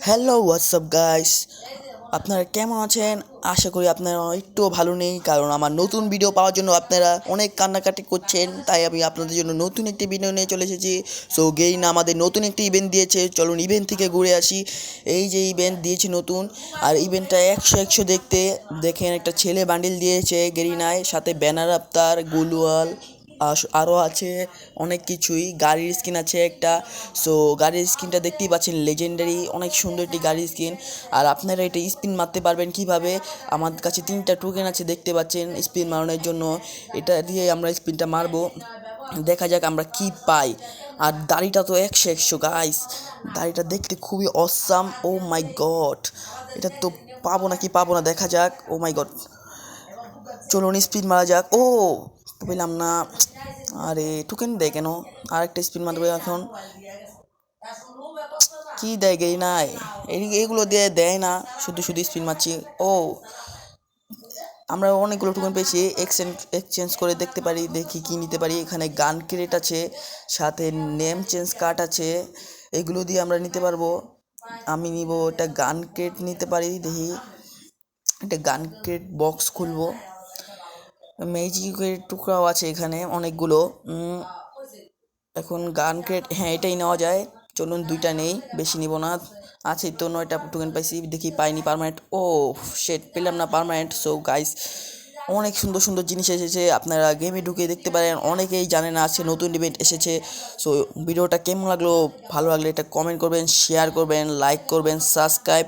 Hello WhatsApp guys, আপনারা কেমন আছেন? আশা করি আপনারা একটুও ভালো নেই, কারণ আমার নতুন ভিডিও পাওয়ার জন্য আপনারা অনেক কান্নাকাটি করছেন। তাই আমি আপনাদের জন্য নতুন একটি ভিডিও নিয়ে চলে এসেছি। সো গেইন আমাদের নতুন একটি ইভেন্ট দিয়েছে, চলুন ইভেন্ট থেকে ঘুরে আসি। এই যে ইভেন্ট দিয়েছে নতুন, আর ইভেন্টটা 100 দেখতে। দেখেন, একটা ছেলে বান্ডিল দিয়েছে গেরিনায়, সাথে ব্যানার আফতার গুলওয়াল, আরও আছে অনেক কিছুই। গাড়ির স্কিন আছে একটা। সো গাড়ির স্কিনটা দেখতেই পাচ্ছেন, লেজেন্ডারি, অনেক সুন্দর একটি গাড়ির স্কিন। আর আপনারা এটা স্পিন মারতে পারবেন কিভাবে? আমার কাছে 3টা টোকেন আছে, দেখতে পাচ্ছেন, স্পিন মারানোর জন্য। এটা দিয়ে আমরা স্পিনটা মারবো, দেখা যাক আমরা কি পাই। আর দাড়িটা তো 100 গাইস, দাড়িটা দেখতে খুবই অসাম। ও মাই গড, এটা তো পাবো না, দেখা যাক। ও মাই গড, চলুন স্পিন মারা যাক। ও পেলাম না, আরে টোকেন দেয় কেন? আরেকটা স্পিন মারবে এখন। কি দেয় গেই নাই, এগুলো দিয়ে দেয় না, শুধু শুধু স্পিন মারছি। ও, আমরা অনেকগুলো টোকেন পেয়েছি, এক্সচেঞ্জ করে দেখতে পারি, দেখি কি নিতে পারি। এখানে গান ক্রেট আছে, সাথে নেম চেঞ্জ কার্ড আছে, এগুলো দিয়ে আমরা নিতে পারবো। আমি নিব একটা গান ক্রেট, নিতে পারি, দেখি একটা গান ক্রেট বক্স খুলবো। ম্যাজিকের টুকরাও আছে এখানে অনেকগুলো। এখন গান ক্রেট, হ্যাঁ এটাই নেওয়া যায়। চলুন 2টা নেই, বেশি নিব না। আছে তো 9টা টোকেন পাইছি, দেখি পাইনি পার্মানেন্ট। ও শেট, পেলাম না পার্মানেন্ট। সো গাইস, অনেক সুন্দর সুন্দর জিনিস এসেছে, আপনারা গেমে ঢুকে দেখতে পারেন। অনেকেই জানে না আছে নতুন ইভেন্ট এসেছে। সো ভিডিওটা কেমন লাগলো? ভালো লাগলে এটা কমেন্ট করবেন, শেয়ার করবেন, লাইক করবেন, সাবস্ক্রাইব